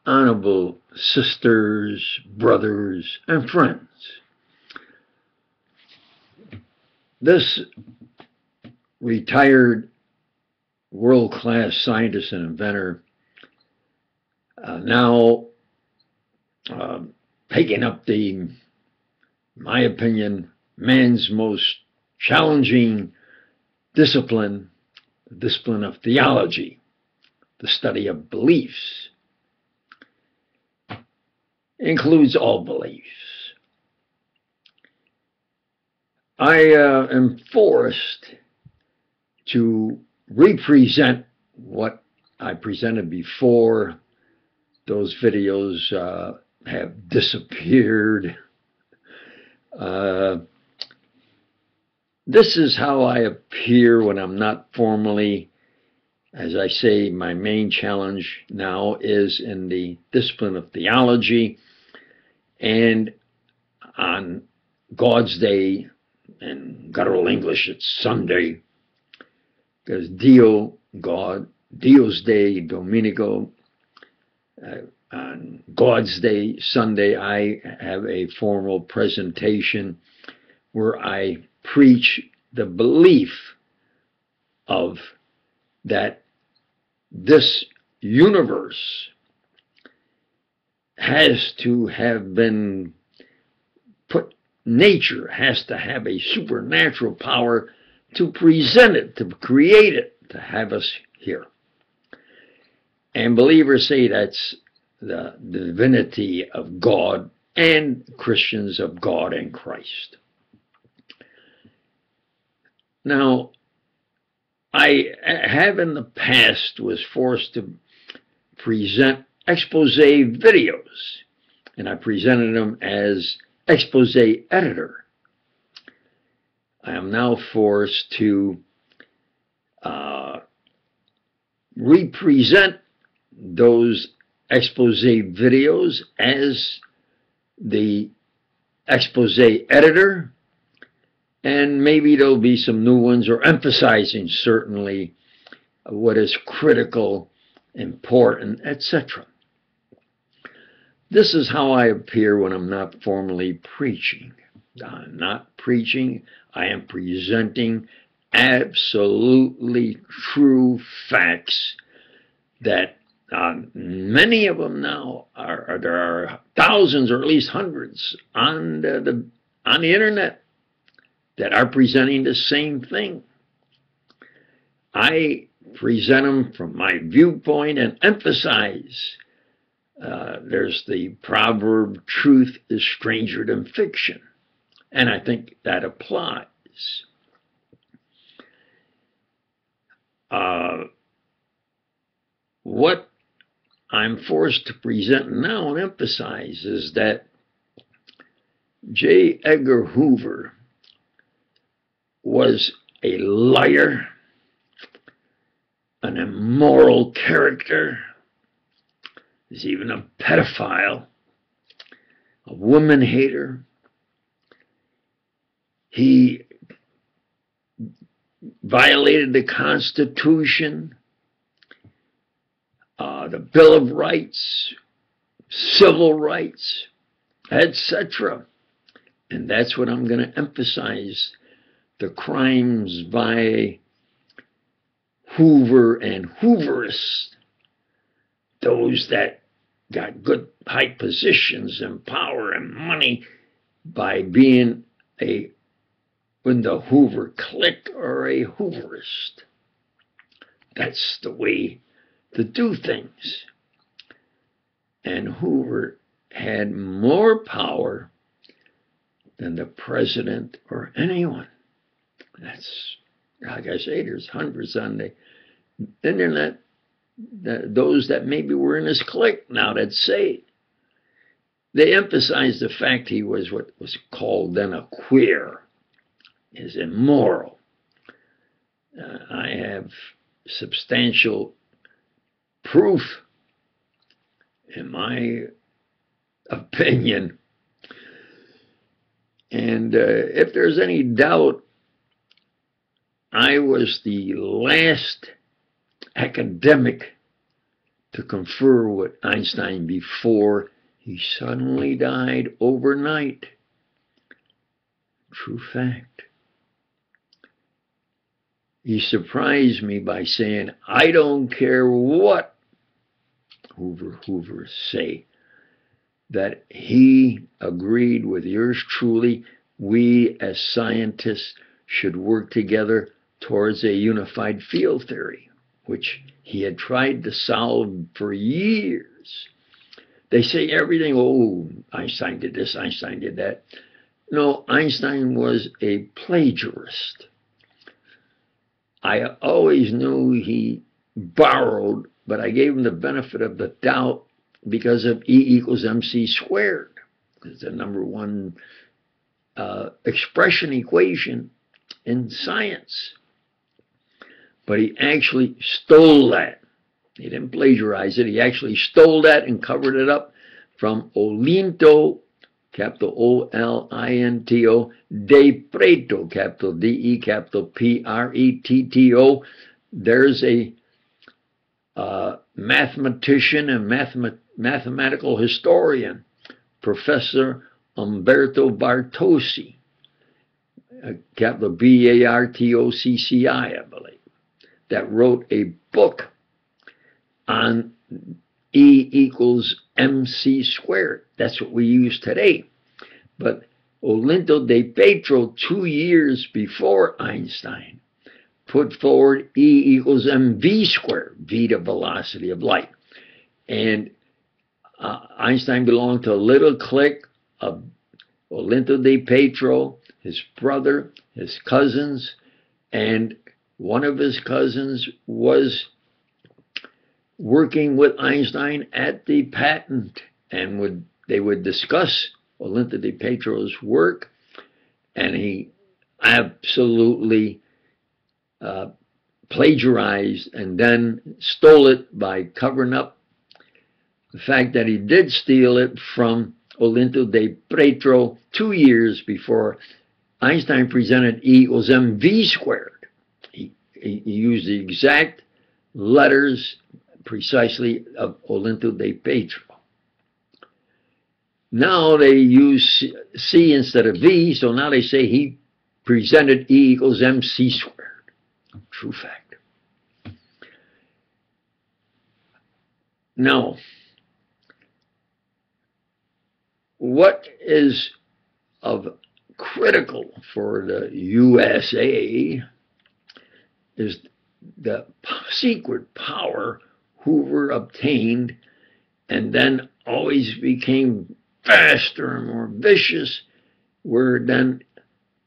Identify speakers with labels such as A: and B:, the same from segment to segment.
A: honorable sisters, brothers, and friends. This retired world-class scientist and inventor now taking up my opinion, man's most challenging discipline, the discipline of theology, the study of beliefs. It includes all beliefs. I am forced to represent what I presented before. Those videos have disappeared. This is how I appear when I'm not formally. As I say, my main challenge now is in the discipline of theology. And on God's Day, in guttural English, it's Sunday, because Dio, God, Dios Day, Dominico. On God's Day, Sunday, I have a formal presentation where I preach the belief of that this universe has to have been put, nature has to have a supernatural power to present it, to create it, to have us here. And believers say that's the divinity of God, and Christians of God and Christ. Now, I have in the past was forced to present expose videos, and I presented them as expose editor. I am now forced to represent those expose videos as the expose editor, and maybe there'll be some new ones, or emphasizing certainly what is critical, important, etc. This is how I appear when I'm not formally preaching. I'm not preaching, I am presenting absolutely true facts that many of them now there are thousands or at least hundreds on the internet that are presenting the same thing. I present them from my viewpoint and emphasize there's the proverb, truth is stranger than fiction, and I think that applies. What I'm forced to present now and emphasize is that J.Edgar Hoover was a liar, an immoral character. He's even a pedophile, a woman hater. He violated the Constitution, the Bill of Rights, civil rights, etc. And that's what I'm going to emphasize. The crimes by Hoover and Hooverists, those that got good high positions and power and money by being in the Hoover clique or a Hooverist. That's the way to do things. And Hoover had more power than the president or anyone. That's, like I say, there's hundreds on the internet, those that maybe were in his clique now that say they emphasize the fact he was what was called then a queer, is immoral. I have substantial proof, in my opinion. And if there's any doubt, I was the last academic to confer with Einstein before he suddenly died overnight. True fact. He surprised me by saying, I don't care what Hoover Hoovers say, that he agreed with yours truly. We as scientists should work together towards a unified field theory, which he had tried to solve for years. They say everything, oh, Einstein did this, Einstein did that. No, Einstein was a plagiarist. I always knew he borrowed, but I gave him the benefit of the doubt because of E = mc squared. It's the #1 expression equation in science. But he actually stole that. He didn't plagiarize it. He actually stole that and covered it up from Olinto, capital O-L-I-N-T-O, de Pretto, capital D-E, capital P-R-E-T-T-O. There's a mathematician and mathematical historian, Professor Umberto Bartocci, capital B-A-R-T-O-C-C-I, I believe, that wrote a book on E = mc squared. That's what we use today. But Olinto de Petro, 2 years before Einstein, put forward E = mv squared, v the velocity of light. And Einstein belonged to a little clique of Olinto de Petro, his brother, his cousins, and one of his cousins was working with Einstein at the patent, and they would discuss Olinto de Petro's work, and he absolutely plagiarized and then stole it by covering up the fact that he did steal it from Olinto de Petro 2 years before Einstein presented E = mv squared. He used the exact letters precisely of Olinto de Petro. Now they use C instead of V, so now they say he presented E = mc squared. True fact. Now, what is of critical for the USA is the secret power Hoover obtained and then always became faster and more vicious, where then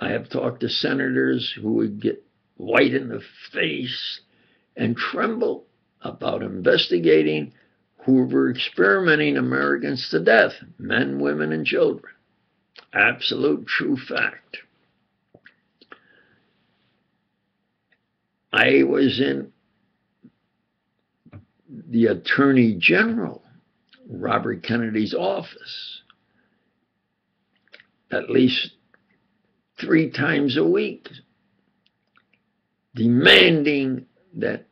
A: I have talked to senators who would get white in the face and tremble about investigating Hoover experimenting Americans to death, men, women, and children. Absolute true fact. I was in the Attorney General, Robert Kennedy's office, at least 3 times a week, demanding that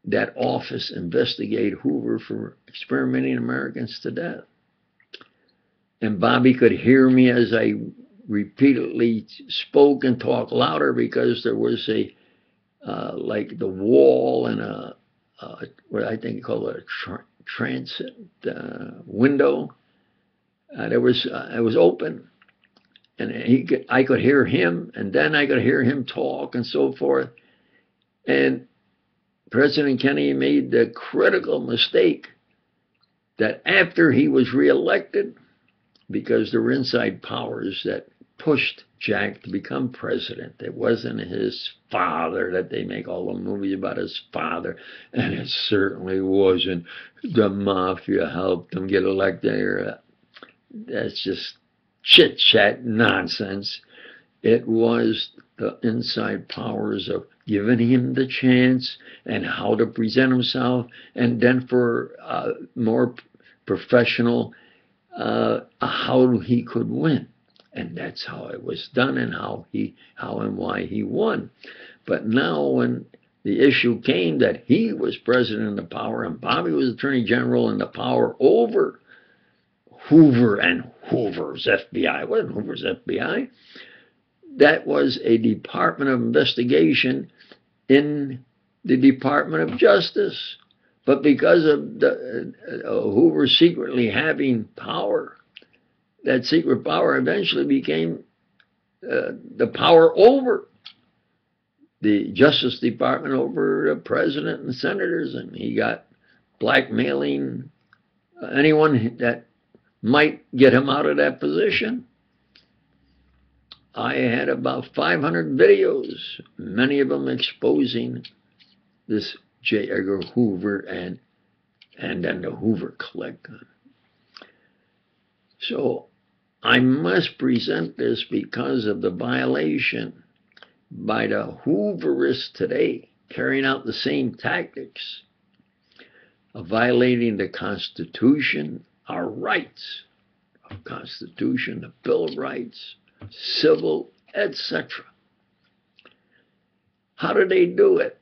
A: that office investigate Hoover for experimenting Americans to death. And Bobby could hear me as I repeatedly spoke and talked louder because there was a like the wall and what I think you call it a transit window. It was open, and I could hear him, and then I could hear him talk and so forth. And President Kennedy made the critical mistake that after he was reelected, because there were inside powers that pushed Jack to become president. It wasn't his father, that they make all the movies about his father, and it certainly wasn't the mafia helped him get elected. That's just chit-chat nonsense. It was the inside powers of giving him the chance and how to present himself, and then for more professional how he could win. And that's how it was done, and how and why he won. But now when the issue came that he was president of the power and Bobby was attorney general, and the power over Hoover and Hoover's FBI. It wasn't Hoover's FBI. That was a Department of Investigation in the Department of Justice. But because of the Hoover secretly having power, that secret power eventually became the power over the Justice Department, over the president and senators, and he got blackmailing anyone that might get him out of that position. I had about 500 videos, many of them exposing this J.Edgar Hoover and then the Hoover clique. So I must present this because of the violation by the Hooverists today, carrying out the same tactics of violating the Constitution, our rights of Constitution, the Bill of Rights, civil, etc. How do they do it?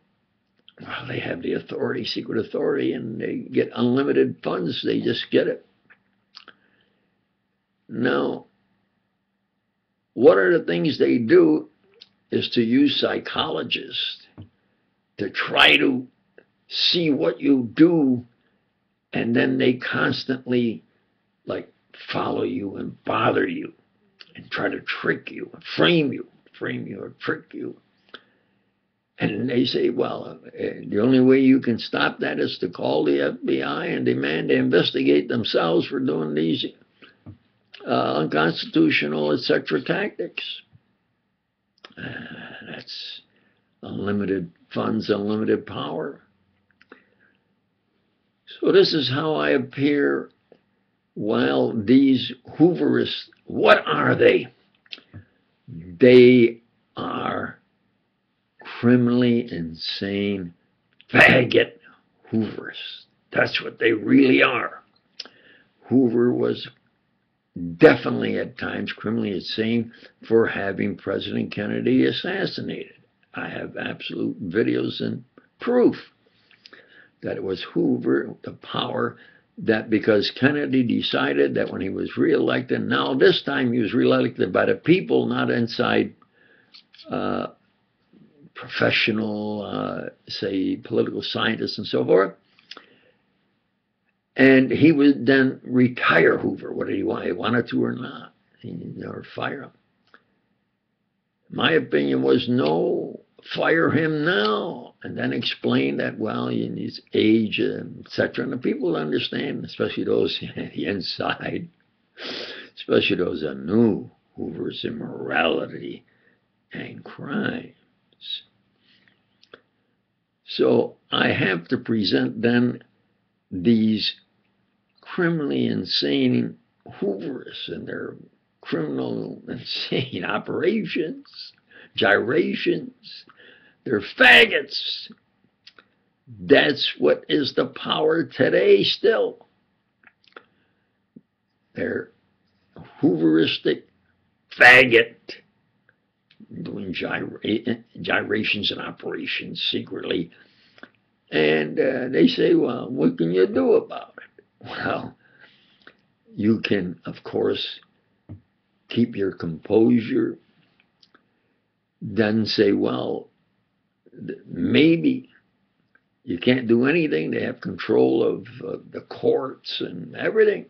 A: Well, they have the authority, secret authority, and they get unlimited funds. They just get it. Now, one of the things they do is to use psychologists to try to see what you do, and then they constantly like follow you and bother you and try to trick you, frame you or trick you. And they say, well, the only way you can stop that is to call the FBI and demand they investigate themselves for doing these unconstitutional, etc. tactics. That's unlimited funds, unlimited power. So this is how I appear while these Hooverists, what are they? They are criminally insane faggot Hooverists. That's what they really are. Hoover was definitely at times criminally insane for having President Kennedy assassinated. I have absolute videos and proof that it was Hoover, the power, that because Kennedy decided that when he was reelected, now this time he was reelected by the people, not inside professional, say, political scientists and so forth. And he would then retire Hoover. What did he want? He wanted to or not. Or fire him. My opinion was no, fire him now. And then explain that, well, in his age, etc. And the people understand, especially those inside, especially those that knew Hoover's immorality and crimes. So I have to present then these criminally insane Hooverists and their criminal insane operations, gyrations. They're faggots. That's what is the power today still. They're Hooveristic faggot doing gyrations and operations secretly. And they say, well, what can you do about it? Well, you can, of course, keep your composure, then say, well, maybe you can't do anything. They have control of the courts and everything.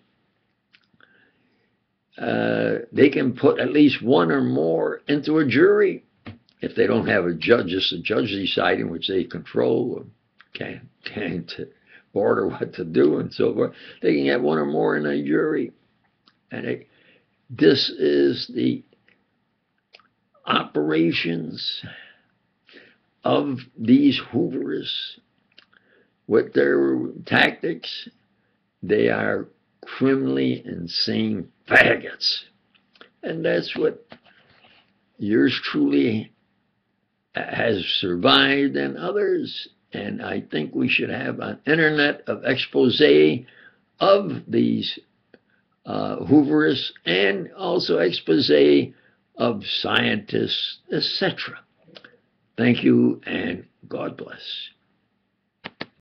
A: They can put at least one or more into a jury. If they don't have a judge, just a judge deciding, which they control, can't order what to do and so forth. They can have one or more in a jury. And this is the operations of these Hooverists with their tactics. They are criminally insane faggots. And that's what yours truly has survived, and others. And I think we should have an internet of expose of these Hooverists, and also expose of scientists, etc. Thank you, and God bless.